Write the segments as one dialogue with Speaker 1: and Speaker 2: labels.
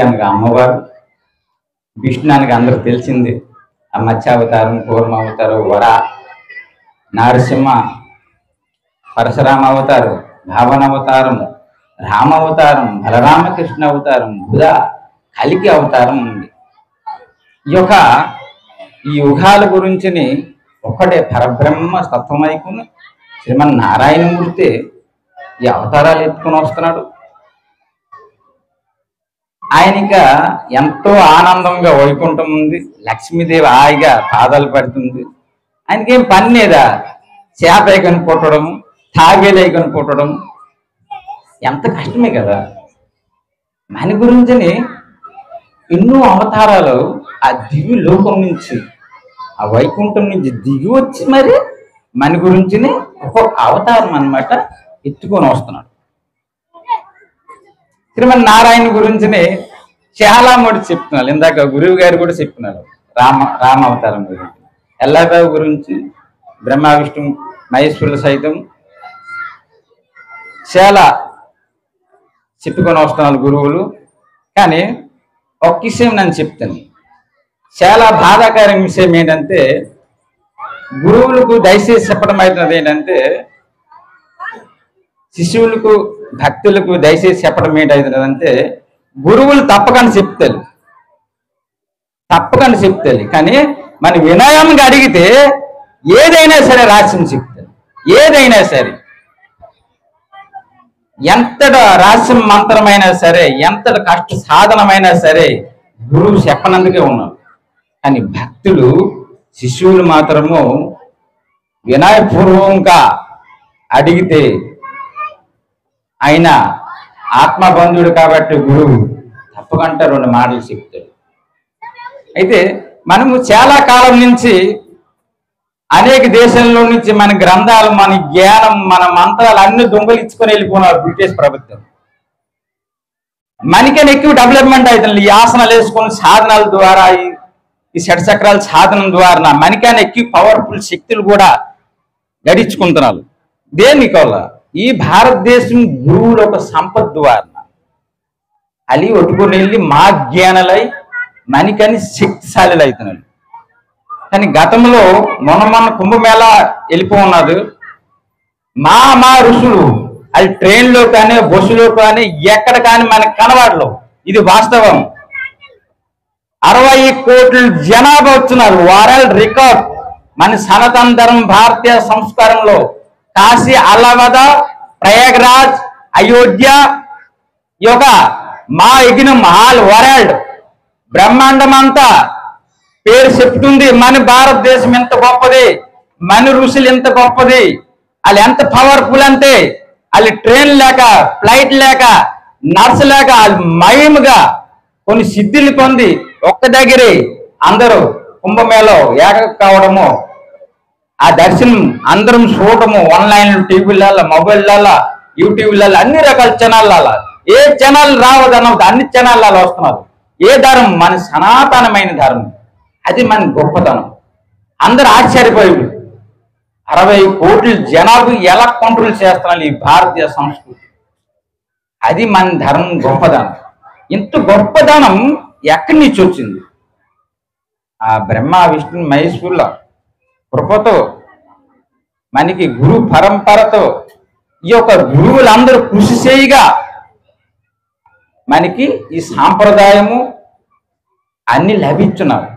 Speaker 1: అనగా అమ్మవారు, విష్ణు అనగా అందరికి తెలిసింది. ఆ మత్స్యావతారం, కూర్మ అవతారం, వర, నారసింహ, పరశురామ అవతారం, భావన అవతారం, రామ అవతారం, బలరామకృష్ణ అవతారం, బుధ, కలికి అవతారం ఉంది. ఈ యుగాల గురించిని ఒక్కడే పరబ్రహ్మ తత్వమైకుని శ్రీమన్నారాయణమూర్తి ఈ అవతారాలు ఎత్తుకొని వస్తున్నాడు. ఆయనక ఎంతో ఆనందంగా వైకుంఠం ఉంది. లక్ష్మీదేవి హాయిగా పాదాలు పడుతుంది. ఆయనకేం పని లేదా? చేప ఎగని పుట్టడం, తాగేలు ఎగని పుట్టడం ఎంత కష్టమే కదా. మన గురించిని ఎన్నో అవతారాలు ఆ దివ్య లోకం నుంచి, ఆ వైకుంఠం నుంచి దిగి వచ్చి మరి మన గురించిని ఒక్కొక్క అవతారం అన్నమాట ఎత్తుకొని వస్తున్నాడు. శ్రీమన్నారాయణ గురించిని చాలా మటుకు చెప్తున్నారు. ఇందాక గురువు గారు కూడా చెప్తున్నారు రామ అవతారం గురించి, ఎల్లాబాబు గురించి, బ్రహ్మ విష్ణు మహేశ్వరులు సైతం చాలా చెప్పుకొని వస్తున్నారు గురువులు. కానీ ఒక విషయం నేను చెప్తాను, చాలా బాధాకరం విషయం ఏంటంటే, గురువులకు దయచేసి చెప్పడం అవుతున్నది ఏంటంటే, శిష్యులకు భక్తులకు దయచేసి చెప్పడం ఏంటవుతున్నదంటే, గురువులు తప్పకుండా చెప్తారు కానీ మన వినయంగా అడిగితే ఏదైనా సరే రహస్యం చెప్తారు. ఏదైనా సరే, ఎంతట రహస్యం మంత్రమైనా సరే, ఎంతట కష్ట సాధనమైనా సరే గురువు చెప్పనందుకే ఉన్నారు. కానీ భక్తులు శిష్యులు మాత్రము వినయపూర్వకంగా అడిగితే ఆయన ఆత్మబంధుడు కాబట్టి గురువు తప్పకుండా రెండు మాటలు చెప్తాడు. అయితే మనము చాలా కాలం నుంచి అనేక దేశాల్లో నుంచి మన గ్రంథాలు, మన జ్ఞానం, మన మంత్రాలు అన్ని దొంగలించుకొని వెళ్ళిపోయినారు బ్రిటిష్ ప్రభుత్వం. మనకైనా ఎక్కువ డెవలప్మెంట్ అవుతుంది ఈ ఆసనాలు వేసుకొని సాధనాల ద్వారా, ఈ షట్చక్రాల సాధనం ద్వారా మనకైనా ఎక్కువ పవర్ఫుల్ శక్తులు కూడా గడించుకుంటున్నారు. దేనికోల ఈ భారతదేశం గురువుల ఒక సంపద ద్వారా అలి ఒట్టుకొని వెళ్ళి మా జ్ఞానాలై మనకని శక్తిశాలులు అవుతున్నాడు. కానీ గతంలో మొన్న కుంభమేళ వెళ్ళిపోన్నది. మా ఋషులు అది ట్రైన్లో కానీ బస్సులో కానీ ఎక్కడ కానీ మనకు కనబడలో. ఇది వాస్తవం. 60 కోట్ల జనాభా వచ్చినారు. వరల్డ్ రికార్డ్ మన సనాతన ధర్మం భారతీయ సంస్కారంలో కాశీ, అలహాబాద్, ప్రయాగరాజ్, అయోధ్య మా యజ్ఞం ఆల్ వరల్డ్ బ్రహ్మాండం అంతా పేరు చెప్తుంది. మన భారతదేశం ఎంత గొప్పది, మన ఋషులు ఎంత గొప్పది, వాళ్ళు ఎంత పవర్ఫుల్ అంటే వాళ్ళు ట్రైన్ లేక, ఫ్లైట్ లేక, నర్సు లేక వాళ్ళు మయముగా కొన్ని సిద్ధులు పొంది ఒక్క దగ్గరే అందరూ కుంభమేళలో ఏక కావడము, ఆ దర్శనం అందరం చూడటము, ఆన్లైన్ టీవీలలో, మొబైల్లో, యూట్యూబ్లలో, అన్ని రకాల ఛానళ్ళలో, ఏ ఛానల్ రావదన్నది అన్ని ఛానళ్ళలో వస్తున్నారు. ఏ ధర్మం? మన సనాతనమైన ధర్మం. అది మన గొప్పతనం. అందరు ఆశ్చర్యపోయారు. 60 కోట్ల జనాభా ఎలా కంట్రోల్ చేస్తున్నారు ఈ భారతీయ సంస్కృతి. అది మన ధర్మం గొప్పదనం. ఇంత గొప్పదనం ఎక్కడి నుంచి వచ్చింది? ఆ బ్రహ్మ విష్ణు మహేశ్వరుల కృపతో, మనకి గురు పరంపరతో, ఈ యొక్క గురువులందరూ కృషి చేయగా మనకి ఈ సాంప్రదాయము అన్ని లభించున్నారు.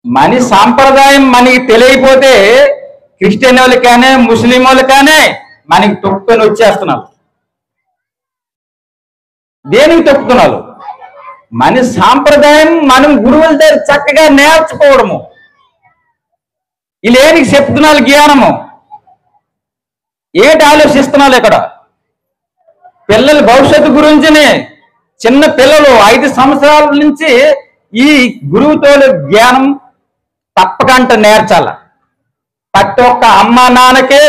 Speaker 1: మన సాంప్రదాయం మనకి తెలియకపోతే క్రిస్టియన్ వాళ్ళు కానీ, ముస్లిం వాళ్ళు కానీ మనకి తొక్కుని వచ్చేస్తున్నారు. దేనికి తొక్కుతున్నారు? మన సాంప్రదాయం మనం గురువుల దగ్గర చక్కగా నేర్చుకోవడము. వీళ్ళేనికి చెప్తున్నారు జ్ఞానము? ఏంటి ఆలోచిస్తున్నారు ఇక్కడ? పిల్లల భవిష్యత్తు గురించినే. చిన్న పిల్లలు 5 సంవత్సరాల నుంచి ఈ గురువుతో జ్ఞానం తప్పకుండా నేర్చాల. ప్రతి ఒక్క అమ్మ నాన్నకే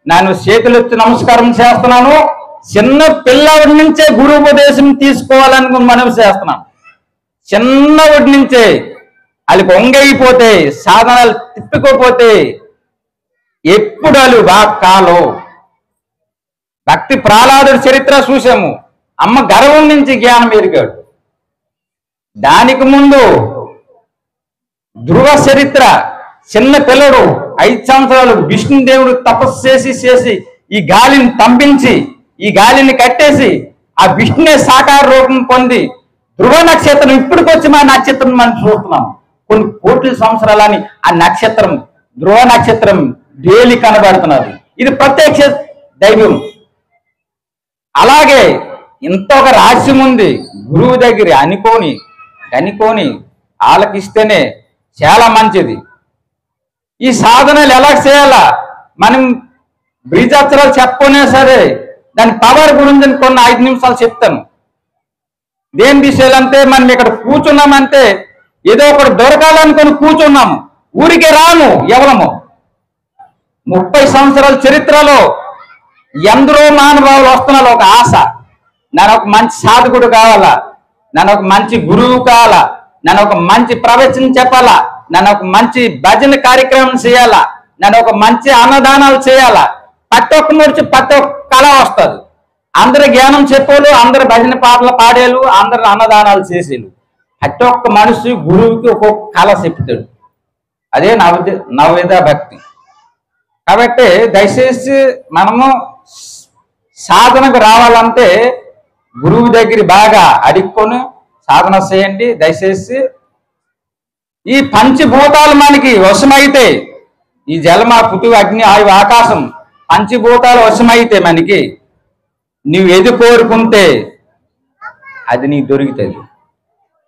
Speaker 1: నేను చేతులెత్తి నమస్కారం చేస్తున్నాను. చిన్న పిల్లవాడి నుంచే గురువుపదేశం తీసుకోవాలని మనం చేస్తున్నాం. చిన్నవాడి నుంచే వాళ్ళకి వంగైపోతే, సాధనాలు తిప్పుకోపోతే ఎప్పుడు వాళ్ళు బాగా కాలో. భక్తి ప్రహ్లాదుడి చరిత్ర చూసాము. అమ్మ గర్వం నుంచి జ్ఞానం ఎరిగాడు. దానికి ముందు ధ్రువ చరిత్ర, చిన్న పిల్లడు 5 సంవత్సరాలు విష్ణుదేవుడు తపస్సు చేసి ఈ గాలిని తంపించి ఈ గాలిని కట్టేసి ఆ విష్ణునే సాకార రూపం పొంది ధ్రువ నక్షత్రం ఇప్పటికొచ్చి మా నక్షత్రం మనం చూస్తున్నాం. కొన్ని కోట్ల సంవత్సరాలని ఆ నక్షత్రం ధ్రువ నక్షత్రం డైలీ కనబడుతున్నది. ఇది ప్రత్యక్ష దైవం. అలాగే ఇంత ఒక రహస్యం ఉంది. గురువు దగ్గర కనుకొని ఆలకిస్తేనే చాలా మంచిది. ఈ సాధనలు ఎలా చేయాలా మనం బీజాక్షరాలు చెప్పనే సరే దాని పవర్ గురించి కొన్ని 5 నిమిషాలు చెప్తాను. దేని విషయాలంటే మనం ఇక్కడ కూర్చున్నామంటే ఏదో ఒకటి దొరకాలనుకొని కూర్చున్నాము, ఊరికే రాము ఎవరము. 30 సంవత్సరాల చరిత్రలో ఎందరో మానవాళులు వస్తున్నారు. ఒక ఆశ, నన్ను ఒక మంచి సాధకుడు కావాలా, నన్ను ఒక మంచి గురువు కావాలా, నన్ను ఒక మంచి ప్రవచనం చెప్పాలా, నన్ను ఒక మంచి భజన కార్యక్రమం చేయాలా, నన్ను ఒక మంచి అన్నదానాలు చేయాలా. ప్రతి ఒక్క ముడిచి ప్రతి ఒక్క కళ వస్తుంది. అందరు జ్ఞానం చెప్పేలు, అందరు భజన పాటలు పాడేలు, అందరు అన్నదానాలు చేసేలు. ప్రతి ఒక్క మనిషి గురువుకి ఒక్కొక్క కళ చెప్తాడు. అదే నవవిధ భక్తి. కాబట్టి దయచేసి మనము సాధనకు రావాలంటే గురువు దగ్గర బాగా అడుక్కొని సాధన చేయండి. దయచేసి ఈ పంచభూతాలు మనకి వశమైతే, ఈ జలమ పృథివీ అగ్ని ఆయు ఆకాశం పంచభూతాలు వశమైతే మనకి నువ్వు ఏది కోరుకుంటే అది నీకు దొరుకుతుంది.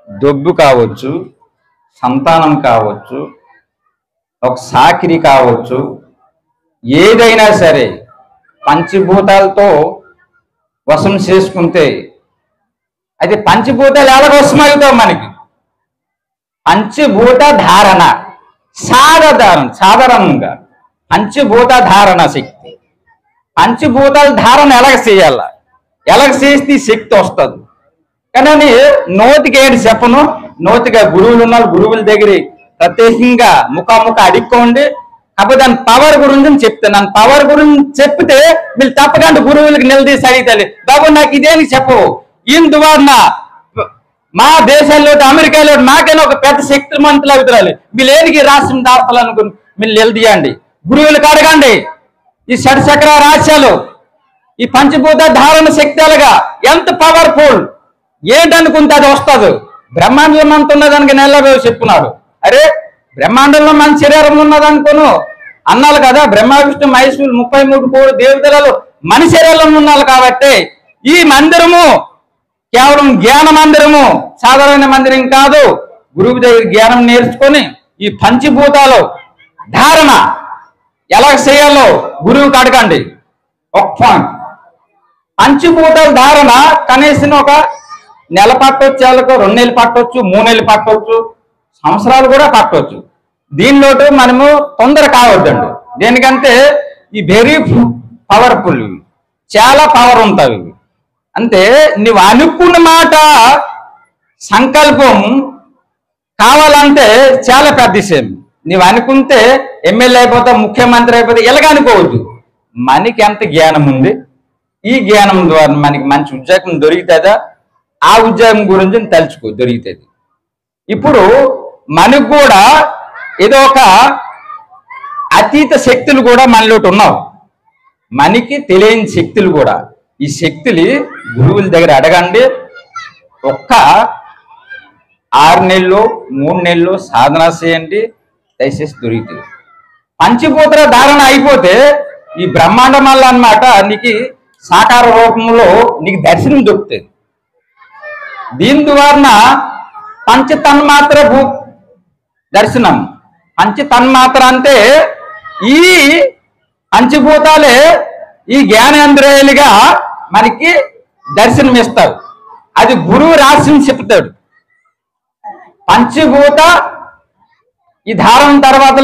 Speaker 1: డబ్బు కావచ్చు, సంతానం కావచ్చు, ఒక సాకిరి కావచ్చు, ఏదైనా సరే పంచభూతాలతో వశం చేసుకుంటే అది పంచభూతాలు ఎలా వశమవుతావు మనకి? పంచభూత ధారణ సాధారణంగా పంచభూత ధారణ శక్తి. పంచభూతాల ధారణ ఎలాగ చేయాల, ఎలాగ చేస్తే శక్తి వస్తుంది. కానీ నోటికి ఏంటి చెప్పను, నోటిగా గురువులు ఉన్నారు, గురువుల దగ్గర ప్రత్యేకంగా ముఖాముఖ అడుక్కోండి. కాకపోతే దాని పవర్ గురించి చెప్తాను. నన్ను పవర్ గురించి చెప్తే వీళ్ళు తప్పకుండా గురువులకి నిలదీసి అడిగితే బాబు నాకు ఇదేని చెప్పవు. ఇందువలన మా దేశాల్లో అమెరికాలో నాకైనా ఒక పెద్ద శక్తిమంతులు అవుతారు. వీళ్ళేనికి రాష్ట్రం దాపాలనుకుని మీరు నిలదీయండి, గురువులకు అడగండి. ఈ షట్చక్ర రహస్యాలు, ఈ పంచభూత ధారణ శక్తులుగా ఎంత పవర్ఫుల్ ఏంటనుకుంటే అది వస్తుంది. బ్రహ్మాండంలో అంత ఉన్నదానికి నెలవేసి చెప్పున్నాడు. అరే బ్రహ్మాండంలో మన శరీరం ఉన్నదనుకోను అన్నాళ్ళు కదా. బ్రహ్మ విష్ణు మహేశ్వరులు 33 కోటి దేవతలలో మన శరీరంలో ఉన్నారు. కాబట్టి ఈ మందిరము కేవలం జ్ఞాన మందిరము, సాధారణ మందిరం కాదు. గురువు దగ్గర జ్ఞానం నేర్చుకొని ఈ పంచభూతాలు ధారణ ఎలా చేయాలో గురువుకి అడగండి. ఒక పంచభూతాల ధారణ కనీసం ఒక నెల పట్టవచ్చు, 2 నెలలు పట్టవచ్చు, 3 నెలలు పట్టవచ్చు, సంవత్సరాలు కూడా పట్టవచ్చు. దీనిలో మనము తొందర కావద్దండి. దేనికంటే ఈ వెరీ పవర్ఫుల్, చాలా పవర్ ఉంటాయి. అంటే నువ్వు అనుకున్న మాట సంకల్పం కావాలంటే చాలా పెద్ద విషయం. నువ్వు అనుకుంటే ఎమ్మెల్యే అయిపోతావు, ముఖ్యమంత్రి అయిపోతే ఎలాగ అనుకోవద్దు. మనకి ఎంత జ్ఞానం ఉంది, ఈ జ్ఞానం ద్వారా మనకి మంచి ఉద్యోగం దొరుకుతుందా, ఆ ఉద్యోగం గురించి తలుచుకో దొరుకుతుంది. ఇప్పుడు మనకు కూడా ఏదో ఒక అతీత శక్తులు కూడా మనలోటి ఉన్నావు. మనకి తెలియని శక్తులు కూడా, ఈ శక్తులు గురువుల దగ్గర అడగండి. ఒక్క 6 నెలలు 3 నెలలు సాధన చేయండి, దయచేసి దొరుకుతుంది. పంచభూతాల ధారణ అయిపోతే ఈ బ్రహ్మాండం వల్ల అన్నమాట నీకు సాకార రూపంలో నీకు దర్శనం దొరుకుతుంది. దీని ద్వారా పంచతన్మాత్ర దర్శనం. పంచతన్మాత్ర అంటే ఈ పంచభూతాలే ఈ జ్ఞానేంద్రియాలుగా మనకి దర్శనం ఇస్తాడు. అది గురువు రహస్యం చెప్తాడు. పంచభూత ఈ ధారణ తర్వాత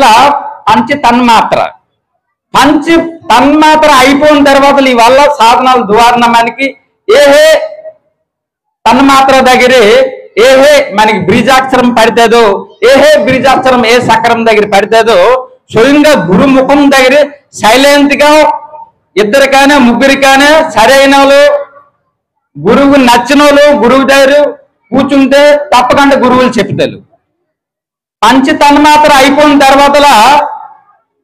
Speaker 1: పంచతన్మాత్ర, పంచతన్మాత్ర అయిపోయిన తర్వాత ఈ వల్ల సాధనాల ద్వారా మనకి ఏహే తన్మాత్ర దగ్గర ఏహే మనకి బీజాక్షరం పడితేదో, ఏహే బీజాక్షరం ఏ సకరం దగ్గర పడితేదో స్వయంగా గురుముఖం దగ్గర సైలెంట్ గా 2 కానీ 3 కానీ సరైన గురువు నచ్చిన వాళ్ళు గురువు దగ్గర కూర్చుంటే తప్పకుండా గురువులు చెప్తారు. పంచతన్మాత్ర అయిపోయిన తర్వాత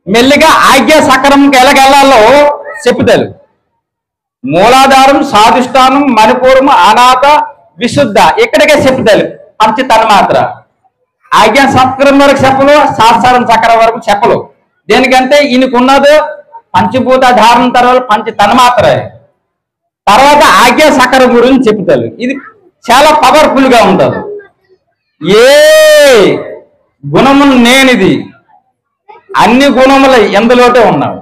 Speaker 1: మెల్లిగా ఆజ్ఞా సకరంకి ఎలాగెళ్లాలో చెప్తారు. మూలాధారం, స్వాధిష్టానం, మణిపూరం, అనాథ, విశుద్ధ ఇక్కడికే చెప్తారు. పంచతన్మాత్ర ఆజ్ఞా సకరం వరకు చెప్పలు, శాస్త్రం చక్రం వరకు చెప్పలు. దేనికంటే ఈయనకున్నది పంచభూత ధారణ తర్వాత పంచతన్మాత్ర. తర్వాత ఆజ్ఞా సకరం గురించి చెప్తారు. ఇది చాలా పవర్ఫుల్ గా ఉంటుంది. ఏ గుణములు నేనిది, అన్ని గుణములు ఎందులోటే ఉన్నాడు.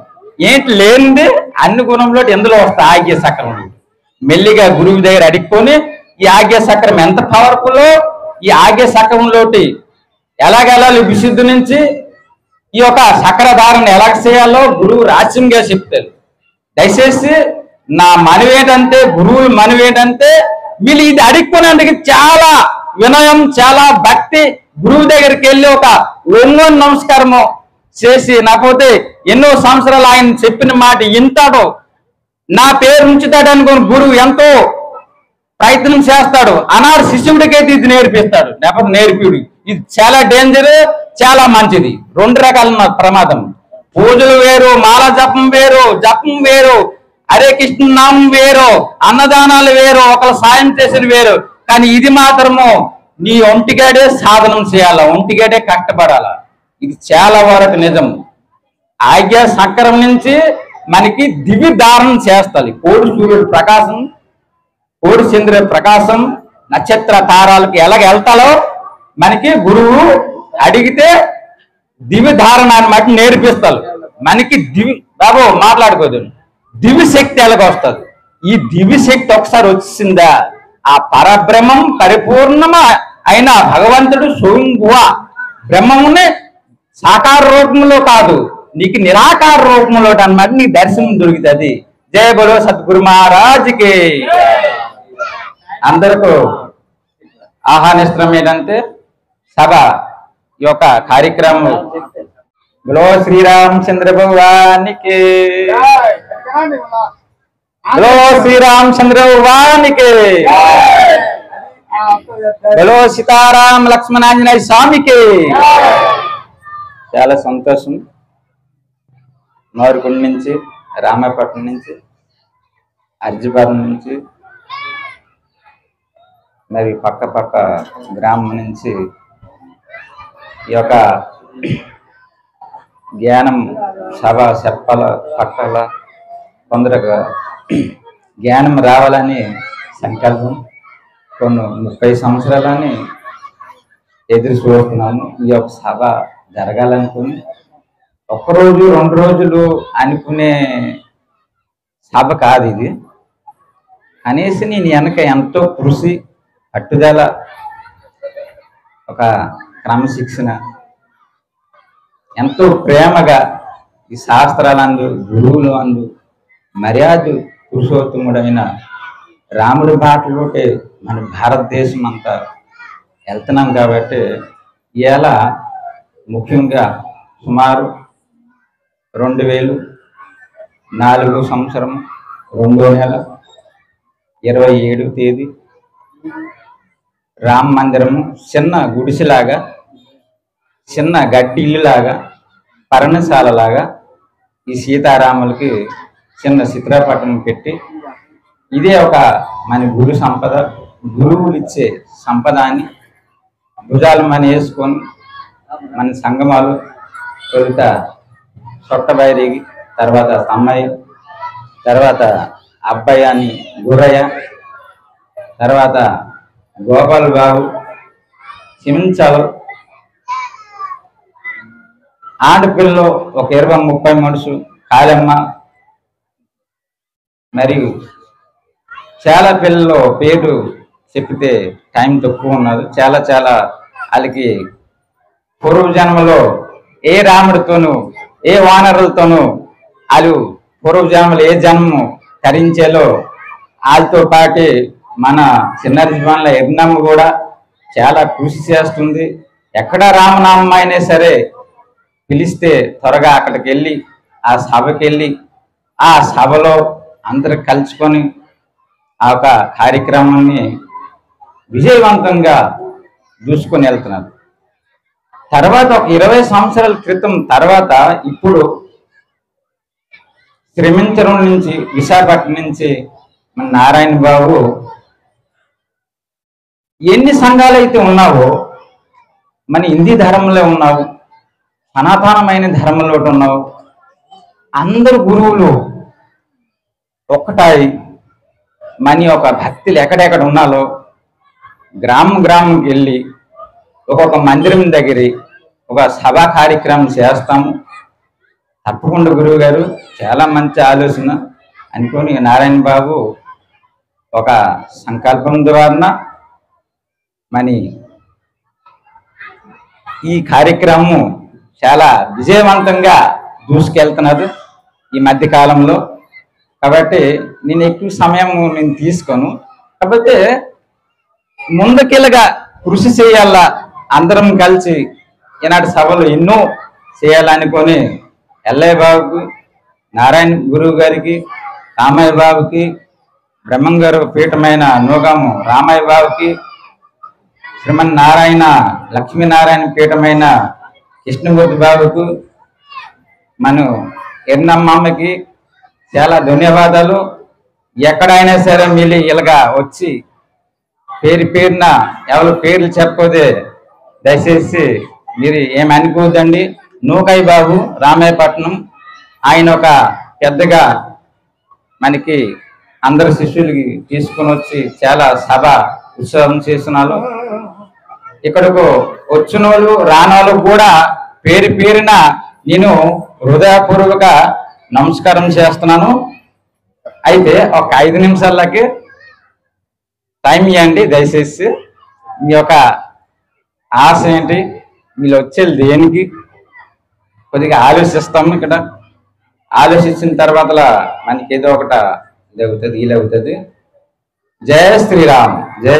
Speaker 1: ఏంటి లేనిది అన్ని గుణంలో ఎందులో వస్తాయి ఆజ్ఞా సకరం. మెల్లిగా గురువు దగ్గర అడుక్కొని ఈ ఆజ్ఞా సకరం ఎంత పవర్ఫుల్, ఈ ఆజ్ఞా సకరంలోటి ఎలాగెళ్ళాలి, విశుద్ధి నుంచి ఈ యొక్క సకరధారణ ఎలా చేయాలో గురువు రహస్యంగా చెప్తారు. దయచేసి నా మనవేంటంటే, గురువులు మనవేంటంటే, వీళ్ళు ఇది అడుక్కునేందుకు చాలా వినయం, చాలా భక్తి, గురువు దగ్గరికి వెళ్ళి ఒక ఒంగోని నమస్కారము చేసి, నాకపోతే ఎన్నో సంవత్సరాలు ఆయన చెప్పిన మాట ఇంటాడు, నా పేరు ఉంచుతాడు అనుకుని గురువు ఎంతో ప్రయత్నం చేస్తాడు. అనాడు శిష్యుడికైతే ఇది నేర్పిస్తాడు, లేకపోతే నేర్పిడు. ఇది చాలా డేంజర్, చాలా మంచిది. రెండు రకాల ప్రమాదం. పూజలు వేరు, మాల జపం వేరు, జపం వేరు, హరే కృష్ణ నామం వేరు, అన్నదానాలు వేరు, ఒకరు సాయం చేసిన వేరు. కానీ ఇది మాత్రము నీ ఒంటిగాడే సాధనం చేయాల, ఒంటిగాడే కష్టపడాల. ఇది చాలా వరకు నిజం. ఆజ్ఞా సకరం నుంచి మనకి దివ్య ధారణ చేస్తాయి. కోడి సూర్యుడు ప్రకాశం, కోడి చంద్రుడి ప్రకాశం, నక్షత్ర తారాలకు ఎలాగ వెళ్తాలో మనకి గురువు అడిగితే దివ్య ధారణ అన్నమాట నేర్పిస్తారు. మనకి బాబు మాట్లాడుకోదు, దివ్య శక్తి ఎలాగ వస్తుంది. ఈ దివ్య శక్తి ఒకసారి వచ్చిందా, ఆ పరబ్రహ్మం పరిపూర్ణమా అయిన భగవంతుడు స్వయంభువ బ్రహ్మముని సాకార రూపంలో కాదు, నీకు నిరాకార రూపంలో అన్నమాట నీకు దర్శనం దొరుకుతుంది. జయ బలో సద్గురు మహారాజ్కి. అందరికీ ఆహ్వానిస్తున్నాం ఏంటంటే సభ ఈ యొక్క కార్యక్రమం బలో శ్రీరామచంద్ర భగవానికి, బలో శ్రీరామచంద్ర భగవానికి, బలో సీతారాం లక్ష్మణాంజనేయ స్వామికి. చాలా సంతోషం. నోరుకొండ నుంచి, రామాయపట్నం నుంచి, అర్జుపాలెం నుంచి, మరి పక్క పక్క గ్రామం నుంచి ఈ యొక్క జ్ఞానం సభ చెప్పాల, పట్టాల, కొందరుగా జ్ఞానం రావాలని సంకల్పం. కొన్ని 30 సంవత్సరాలని ఎదురు చూస్తున్నాము. ఈ యొక్క సభ జరగాలనుకుని ఒక్కరోజు 2 రోజులు అనుకునే సభ కాదు ఇది. అనేసి నేను వెనక ఎంతో కృషి, పట్టుదల, ఒక క్రమశిక్షణ, ఎంతో ప్రేమగా ఈ శాస్త్రాలందు, గురువులు అందు మర్యాద పురుషోత్తముడైన రాముడి బాటలోటే మన భారతదేశం అంతా వెళ్తున్నాం. కాబట్టి ఇలా ముఖ్యంగా సుమారు 2004 సంవత్సరం 2వ నెల 27వ తేదీ రామ మందిరము చిన్న గుడిసెలాగా, చిన్న గడ్డి ఇల్లులాగా, పర్ణశాలలాగా ఈ సీతారాములకి చిన్న చిత్రపటం పెట్టి, ఇదే ఒక మన గురు సంపద, గురువులు ఇచ్చే సంపదాన్ని భుజాలు మన వేసుకొని మన సంగమాలు తొలుత సొట్టబైరేగి, తర్వాత అమ్మాయి, తర్వాత అబ్బాయి అని గుర్రయ్య, తర్వాత గోపాల్ బాబు, చించలు, ఆడపిల్లలు ఒక 20-30 మనుషులు, కాళమ్మ, మరియు చాలా పిల్లలు పేరు చెప్తే టైం తక్కువ ఉన్నది. చాలా చాలా వాళ్ళకి పూర్వజన్మలో ఏ రాముడితోనూ, ఏ వానరులతోనూ వాళ్ళు పూర్వజన్మలు ఏ జన్మము తరించేలో వాళ్ళతో పాటు మన చిన్నరిజవాన్ల యజ్ఞం కూడా చాలా కృషి చేస్తుంది. ఎక్కడ రామనామం అయినా సరే పిలిస్తే త్వరగా అక్కడికి వెళ్ళి ఆ సభకి వెళ్ళి ఆ సభలో అందరు కలుసుకొని ఆ ఒక కార్యక్రమాన్ని విజయవంతంగా దూసుకొని వెళ్తున్నారు. తర్వాత ఒక 20 సంవత్సరాల క్రితం తర్వాత ఇప్పుడు శ్రీమంతరం నుంచి, విశాఖపట్నం నుంచి మన నారాయణ బాబు ఎన్ని సంఘాలు అయితే ఉన్నావో, మన హిందీ ధర్మంలో ఉన్నావు, సనాతనమైన ధర్మంలో ఉన్నావు, అందరు గురువులు ఒక్కటాయి మన ఒక భక్తులు ఎక్కడెక్కడ ఉన్నాలో గ్రామం గ్రామంకి వెళ్ళి ఒక్కొక్క మందిరం దగ్గర ఒక సభా కార్యక్రమం చేస్తాము. తప్పకుండా గురువు గారు, చాలా మంచి ఆలోచన అనుకొని నారాయణ బాబు ఒక సంకల్పం ద్వారా మన ఈ కార్యక్రమం చాలా విజయవంతంగా దూసుకెళ్తున్నారు ఈ మధ్య కాలంలో. కాబట్టి నేను ఎక్కువ సమయం నేను తీసుకోను. కాకపోతే ముందుకెళ్ళగా కృషి చేయాలా, అందరం కలిసి ఈనాటి సభలు ఎన్నో చేయాలనుకొని ఎల్లయ్య బాబుకి, నారాయణ గురువు గారికి, రామయ్య బాబుకి, బ్రహ్మంగారు పీఠమైన నూగాము రామయ్య బాబుకి, శ్రీమన్నారాయణ లక్ష్మీనారాయణ పీఠమైన కృష్ణమూర్తి బాబుకు, మన ఎన్నమ్మకి చాలా ధన్యవాదాలు. ఎక్కడైనా సరే మీరు ఇలాగా వచ్చి పేరున ఎవరు పేర్లు చెప్పదే దయచేసి మీరు ఏమనుకోవద్దండి. నూకాయి బాబు రామాయపట్నం, ఆయన ఒక పెద్దగా మనకి అందరు శిష్యులకి తీసుకుని వచ్చి చాలా సభ ఉత్సవం చేస్తున్నారు. ఇక్కడకు వచ్చిన వాళ్ళు రానోళ్ళు కూడా పేరున నేను హృదయపూర్వక నమస్కారం చేస్తున్నాను. అయితే ఒక 5 నిమిషాలకి టైం ఇవ్వండి దయచేసి. మీ యొక్క ఆశ ఏంటి, మీరు వచ్చేది దేనికి కొద్దిగా ఆలోచిస్తాము. ఇక్కడ ఆలోచించిన తర్వాత మనకి ఏదో ఒకటి ఇది అవుతుంది, వీలవుతుంది. జయ శ్రీరామ్. జయ